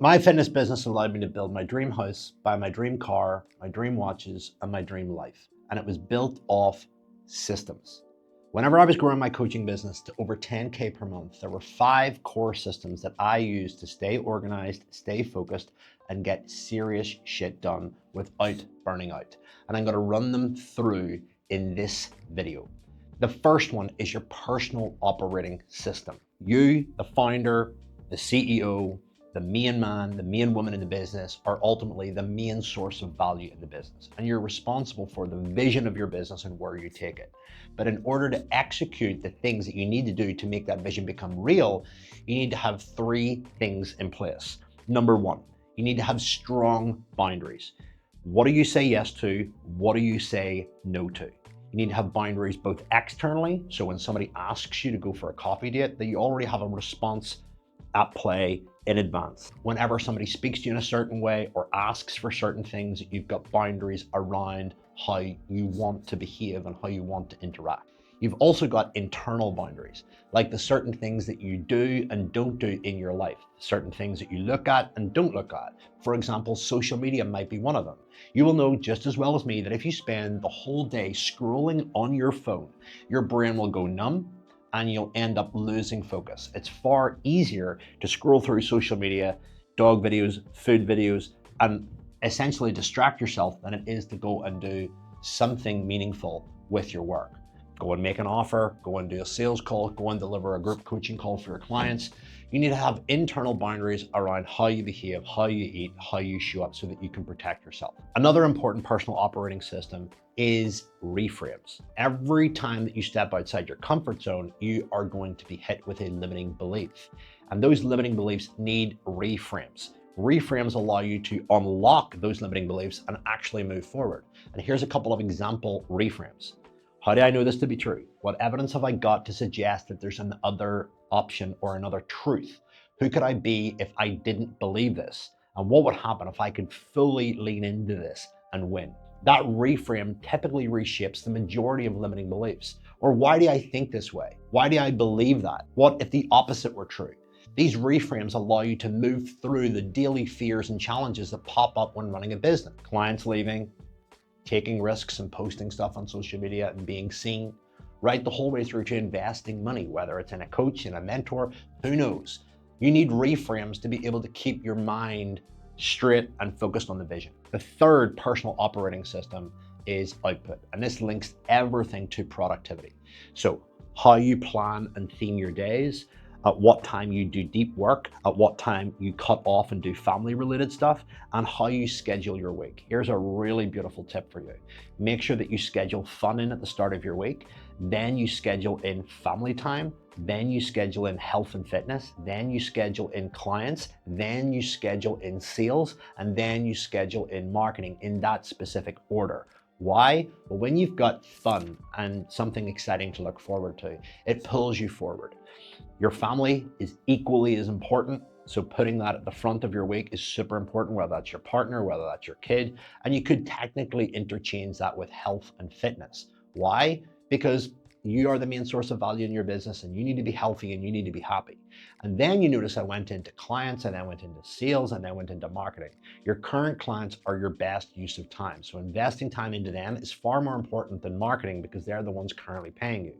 My fitness business allowed me to build my dream house, buy my dream car, my dream watches, and my dream life. And it was built off systems. Whenever I was growing my coaching business to over 10K per month, there were 5 core systems that I used to stay organized, stay focused, and get serious shit done without burning out. And I'm gonna run them through in this video. The first one is your personal operating system. You, the founder, the CEO, the main man, the main woman in the business are ultimately the main source of value in the business. And you're responsible for the vision of your business and where you take it. But in order to execute the things that you need to do to make that vision become real, you need to have 3 things in place. Number 1, you need to have strong boundaries. What do you say yes to? What do you say no to? You need to have boundaries both externally, so when somebody asks you to go for a coffee date, that you already have a response at play in advance. Whenever somebody speaks to you in a certain way or asks for certain things, you've got boundaries around how you want to behave and how you want to interact. You've also got internal boundaries, like the certain things that you do and don't do in your life, certain things that you look at and don't look at. For example, social media might be one of them. You will know just as well as me that if you spend the whole day scrolling on your phone, your brain will go numb and you'll end up losing focus. It's far easier to scroll through social media, dog videos, food videos, and essentially distract yourself than it is to go and do something meaningful with your work. Go and make an offer, go and do a sales call, go and deliver a group coaching call for your clients. You need to have internal boundaries around how you behave, how you eat, how you show up so that you can protect yourself. Another important personal operating system is reframes. Every time that you step outside your comfort zone, you are going to be hit with a limiting belief. And those limiting beliefs need reframes. Reframes allow you to unlock those limiting beliefs and actually move forward. And here's a couple of example reframes. How do I know this to be true? What evidence have I got to suggest that there's another option or another truth? Who could I be if I didn't believe this? And what would happen if I could fully lean into this and win? That reframe typically reshapes the majority of limiting beliefs. Or why do I think this way? Why do I believe that? What if the opposite were true? These reframes allow you to move through the daily fears and challenges that pop up when running a business. Clients leaving, taking risks and posting stuff on social media and being seen, right the whole way through to investing money, whether it's in a coach, in a mentor, who knows? You need reframes to be able to keep your mind straight and focused on the vision. The third personal operating system is output, and this links everything to productivity. So how you plan and theme your days, at what time you do deep work, at what time you cut off and do family related stuff, and how you schedule your week. Here's a really beautiful tip for you. Make sure that you schedule fun in at the start of your week, then you schedule in family time, then you schedule in health and fitness, then you schedule in clients, then you schedule in sales, and then you schedule in marketing in that specific order. Why? Well, when you've got fun and something exciting to look forward to, it pulls you forward. Your family is equally as important, so putting that at the front of your week is super important, whether that's your partner, whether that's your kid, and you could technically interchange that with health and fitness. Why? Because you are the main source of value in your business and you need to be healthy and you need to be happy. And then you notice I went into clients and then went into sales and then went into marketing. Your current clients are your best use of time. So investing time into them is far more important than marketing because they're the ones currently paying you.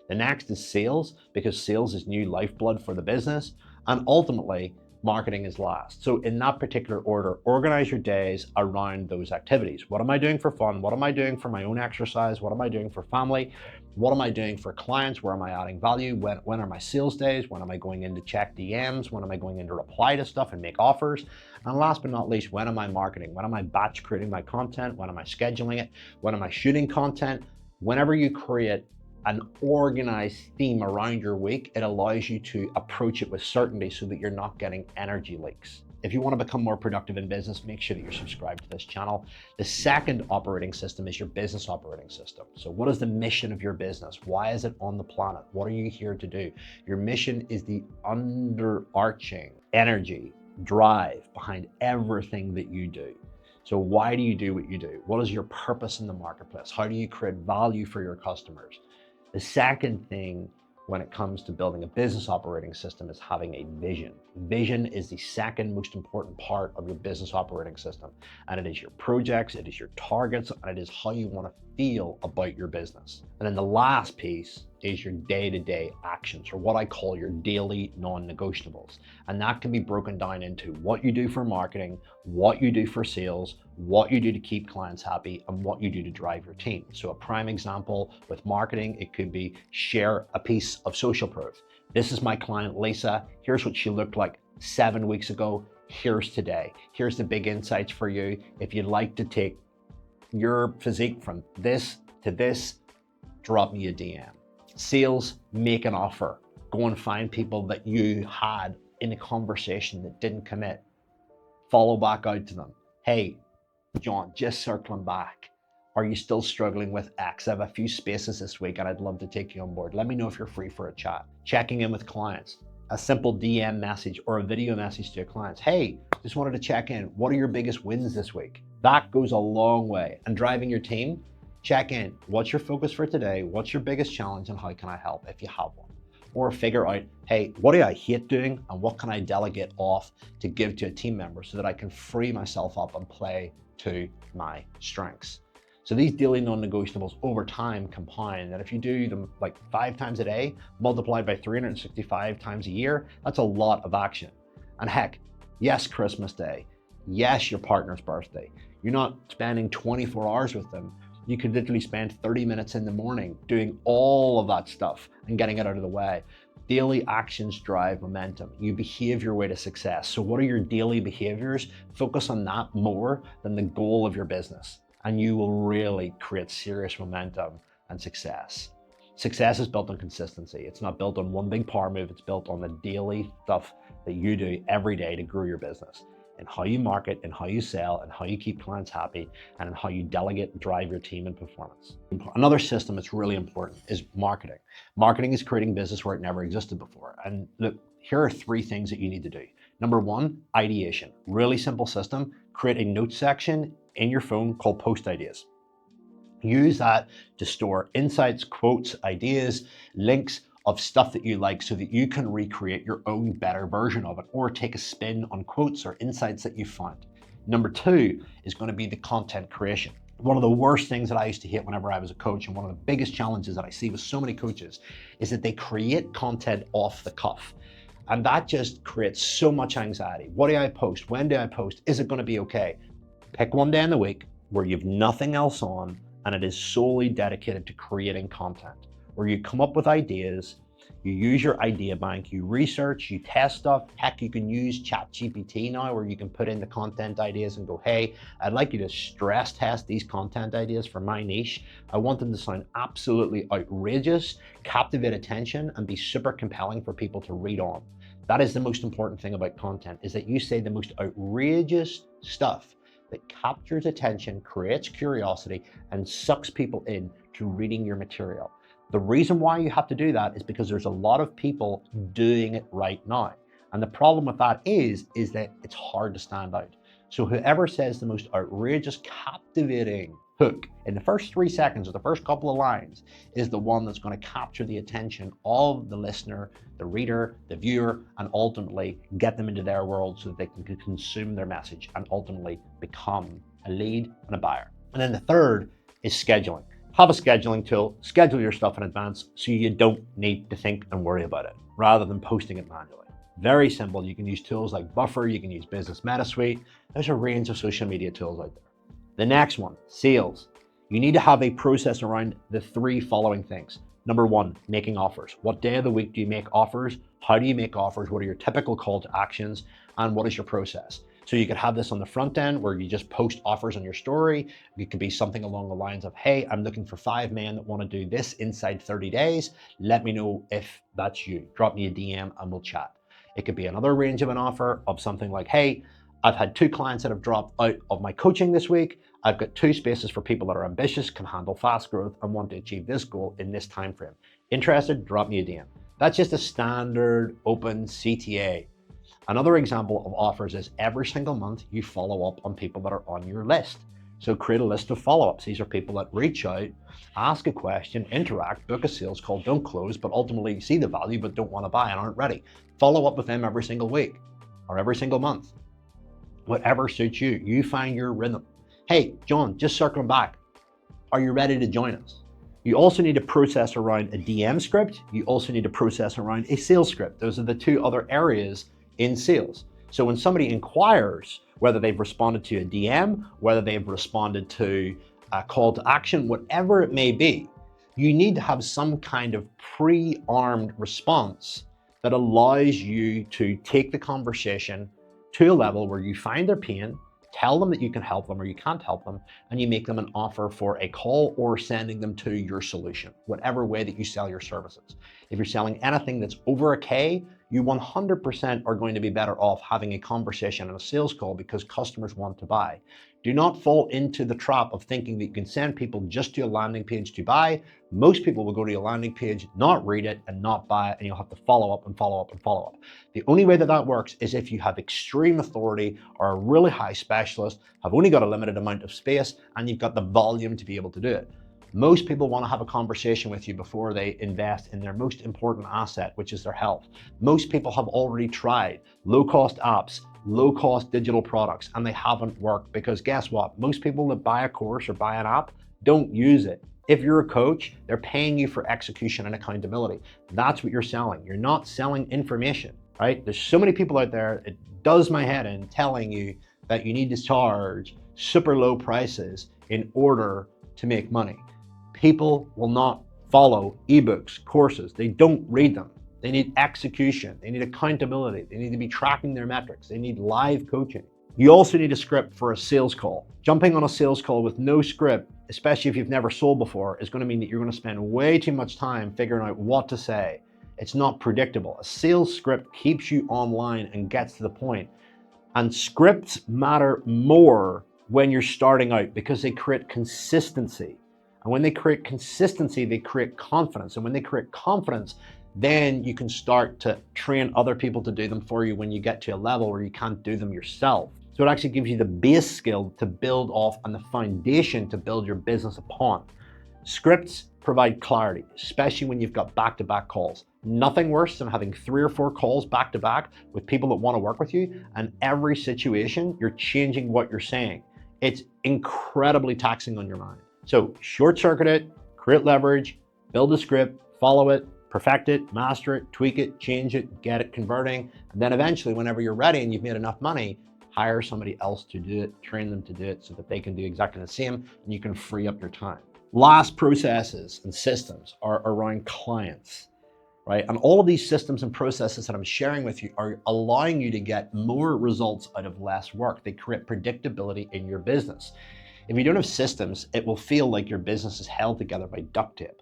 The next is sales, because sales is new lifeblood for the business. And ultimately, marketing is last. So in that particular order, organize your days around those activities. What am I doing for fun? What am I doing for my own exercise? What am I doing for family? What am I doing for clients? Where am I adding value? When are my sales days? When am I going in to check DMs? When am I going in to reply to stuff and make offers? And last but not least, when am I marketing? When am I batch creating my content? When am I scheduling it? When am I shooting content? Whenever you create an organized theme around your week, it allows you to approach it with certainty so that you're not getting energy leaks. If you want to become more productive in business, make sure that you're subscribed to this channel. The second operating system is your business operating system. So what is the mission of your business? Why is it on the planet? What are you here to do? Your mission is the underarching energy, drive behind everything that you do. So why do you do what you do? What is your purpose in the marketplace? How do you create value for your customers? The second thing when it comes to building a business operating system is having a vision. Vision is the second most important part of your business operating system. And it is your projects, it is your targets, and it is how you want to feel about your business. And then the last piece is your day-to-day actions, or what I call your daily non-negotiables. And that can be broken down into what you do for marketing, what you do for sales, what you do to keep clients happy, and what you do to drive your team. So a prime example with marketing, it could be share a piece of social proof. This is my client, Lisa. Here's what she looked like 7 weeks ago. Here's today. Here's the big insights for you. If you'd like to take your physique from this to this, drop me a DM. Sales, make an offer. Go and find people that you had in a conversation that didn't commit. Follow back out to them. Hey, John, just circling back. Are you still struggling with X? I have a few spaces this week and I'd love to take you on board. Let me know if you're free for a chat. Checking in with clients. A simple DM message or a video message to your clients. Hey, just wanted to check in. What are your biggest wins this week? That goes a long way. And driving your team, check in. What's your focus for today? What's your biggest challenge and how can I help if you have one? Or figure out, hey, what do I hate doing and what can I delegate off to give to a team member so that I can free myself up and play to my strengths. So these daily non-negotiables over time compound, and if you do them like 5 times a day, multiplied by 365 times a year, that's a lot of action. And heck, yes, Christmas Day, yes, your partner's birthday. You're not spending 24 hours with them. You could literally spend 30 minutes in the morning doing all of that stuff and getting it out of the way. Daily actions drive momentum. You behave your way to success. So what are your daily behaviors? Focus on that more than the goal of your business, and you will really create serious momentum and success. Success is built on consistency. It's not built on one big power move. It's built on the daily stuff that you do every day to grow your business, and how you market, and how you sell, and how you keep clients happy, and how you delegate and drive your team and performance. Another system that's really important is marketing. Marketing is creating business where it never existed before. And look, here are 3 things that you need to do. Number 1, ideation. Really simple system. Create a note section in your phone called Post Ideas. Use that to store insights, quotes, ideas, links of stuff that you like so that you can recreate your own better version of it or take a spin on quotes or insights that you find. Number 2 is going to be the content creation. One of the worst things that I used to hate whenever I was a coach, and one of the biggest challenges that I see with so many coaches, is that they create content off the cuff. And that just creates so much anxiety. What do I post? When do I post? Is it going to be okay? Pick one day in the week where you've nothing else on and it is solely dedicated to creating content, where you come up with ideas, you use your idea bank, you research, you test stuff. Heck, you can use ChatGPT now where you can put in the content ideas and go, hey, I'd like you to stress test these content ideas for my niche. I want them to sound absolutely outrageous, captivate attention, and be super compelling for people to read on. That is the most important thing about content, is that you say the most outrageous stuff that captures attention, creates curiosity, and sucks people in to reading your material. The reason why you have to do that is because there's a lot of people doing it right now. And the problem with that is that it's hard to stand out. So whoever says the most outrageous, captivating hook in the first 3 seconds or the first couple of lines is the one that's going to capture the attention of the listener, the reader, the viewer, and ultimately get them into their world so that they can consume their message and ultimately become a lead and a buyer. And then the third is scheduling. Have a scheduling tool, schedule your stuff in advance so you don't need to think and worry about it rather than posting it manually. Very simple. You can use tools like Buffer, you can use Business MetaSuite. There's a range of social media tools out there. The next one, sales. You need to have a process around the 3 following things. Number 1, making offers. What day of the week do you make offers? How do you make offers? What are your typical call to actions? And what is your process? So you could have this on the front end where you just post offers on your story. It could be something along the lines of, hey, I'm looking for 5 men that want to do this inside 30 days. Let me know if that's you. Drop me a DM and we'll chat. It could be another range of an offer of something like, hey, I've had 2 clients that have dropped out of my coaching this week. I've got 2 spaces for people that are ambitious, can handle fast growth, and want to achieve this goal in this time frame. Interested? Drop me a DM. That's just a standard open CTA. Another example of offers is every single month you follow up on people that are on your list. So create a list of follow-ups. These are people that reach out, ask a question, interact, book a sales call, don't close, but ultimately see the value but don't want to buy and aren't ready. Follow up with them every single week or every single month. Whatever suits you. You find your rhythm. Hey, John, just circling back. Are you ready to join us? You also need to process around a DM script. You also need to process around a sales script. Those are the two other areas in sales. So when somebody inquires, whether they've responded to a DM, whether they've responded to a call to action, whatever it may be, you need to have some kind of pre-armed response that allows you to take the conversation to a level where you find their pain, tell them that you can help them or you can't help them, and you make them an offer for a call or sending them to your solution, whatever way that you sell your services. If you're selling anything that's over a K, you 100% are going to be better off having a conversation and a sales call because customers want to buy. Do not fall into the trap of thinking that you can send people just to a landing page to buy. Most people will go to a landing page, not read it, and not buy it, and you'll have to follow up and follow up and follow up. The only way that that works is if you have extreme authority or a really high specialist, have only got a limited amount of space, and you've got the volume to be able to do it. Most people want to have a conversation with you before they invest in their most important asset, which is their health. Most people have already tried low-cost apps, low-cost digital products, and they haven't worked because guess what? Most people that buy a course or buy an app don't use it. If you're a coach, they're paying you for execution and accountability. That's what you're selling. You're not selling information, right? There's so many people out there, it does my head in telling you that you need to charge super low prices in order to make money. People will not follow ebooks, courses. They don't read them. They need execution. They need accountability. They need to be tracking their metrics. They need live coaching. You also need a script for a sales call. Jumping on a sales call with no script, especially if you've never sold before, is going to mean that you're going to spend way too much time figuring out what to say. It's not predictable. A sales script keeps you online and gets to the point. And scripts matter more when you're starting out because they create consistency. And when they create consistency, they create confidence. And when they create confidence, then you can start to train other people to do them for you when you get to a level where you can't do them yourself. So it actually gives you the base skill to build off and the foundation to build your business upon. Scripts provide clarity, especially when you've got back-to-back calls. Nothing worse than having 3 or 4 calls back-to-back with people that want to work with you, and every situation you're changing what you're saying. It's incredibly taxing on your mind. So short-circuit it, create leverage, build a script, follow it, perfect it, master it, tweak it, change it, get it converting, and then eventually whenever you're ready and you've made enough money, hire somebody else to do it, train them to do it so that they can do exactly the same and you can free up your time. Last processes and systems are around clients, right? And all of these systems and processes that I'm sharing with you are allowing you to get more results out of less work. They create predictability in your business. If you don't have systems, it will feel like your business is held together by duct tape.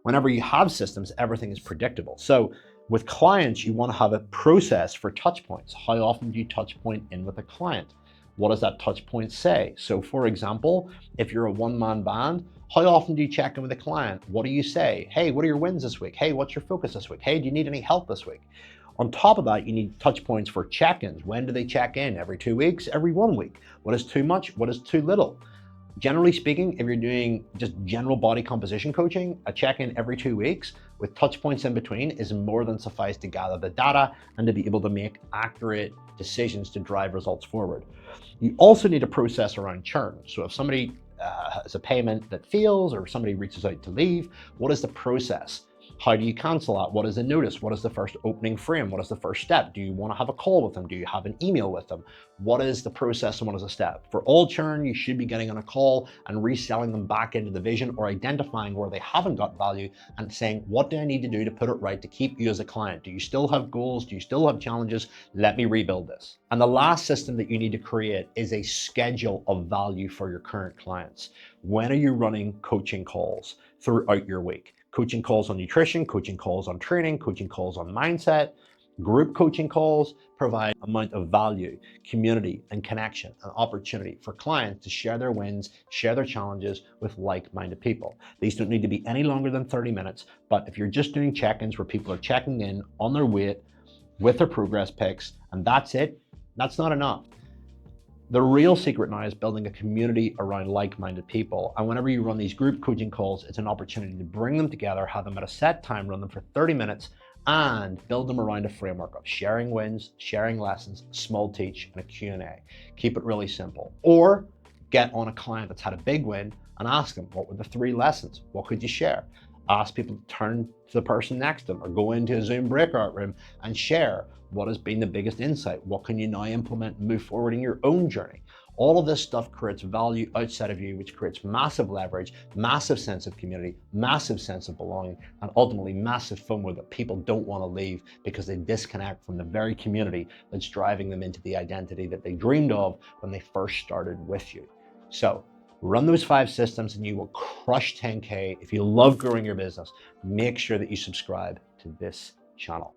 Whenever you have systems, everything is predictable. So with clients, you want to have a process for touch points. How often do you touch point in with a client? What does that touch point say? So for example, if you're a one-man band, how often do you check in with a client? What do you say? Hey, what are your wins this week? Hey, what's your focus this week? Hey, do you need any help this week? On top of that, you need touch points for check-ins. When do they check in? Every 2 weeks? Every 1 week? What is too much? What is too little? Generally speaking, if you're doing just general body composition coaching, a check-in every 2 weeks with touch points in between is more than suffice to gather the data and to be able to make accurate decisions to drive results forward. You also need a process around churn. So if somebody has a payment that fails or somebody reaches out to leave, what is the process? How do you cancel that? What is the notice? What is the first opening frame? What is the first step? Do you want to have a call with them? Do you have an email with them? What is the process and what is the step? For all churn, you should be getting on a call and reselling them back into the vision or identifying where they haven't got value and saying, what do I need to do to put it right to keep you as a client? Do you still have goals? Do you still have challenges? Let me rebuild this. And the last system that you need to create is a schedule of value for your current clients. When are you running coaching calls throughout your week? Coaching calls on nutrition, coaching calls on training, coaching calls on mindset, group coaching calls provide amount of value, community, and connection, and opportunity for clients to share their wins, share their challenges with like-minded people. These don't need to be any longer than 30 minutes, but if you're just doing check-ins where people are checking in on their weight with their progress pics, and that's it, that's not enough. The real secret now is building a community around like-minded people. And whenever you run these group coaching calls, it's an opportunity to bring them together, have them at a set time, run them for 30 minutes, and build them around a framework of sharing wins, sharing lessons, small teach, and a Q&A. Keep it really simple. Or get on a client that's had a big win and ask them, what were the 3 lessons? What could you share? Ask people to turn to the person next to them or go into a Zoom breakout room and share what has been the biggest insight. What can you now implement and move forward in your own journey? All of this stuff creates value outside of you, which creates massive leverage, massive sense of community, massive sense of belonging, and ultimately massive FOMO that people don't want to leave because they disconnect from the very community that's driving them into the identity that they dreamed of when they first started with you. So run those 5 systems and you will crush 10K. If you love growing your business, make sure that you subscribe to this channel.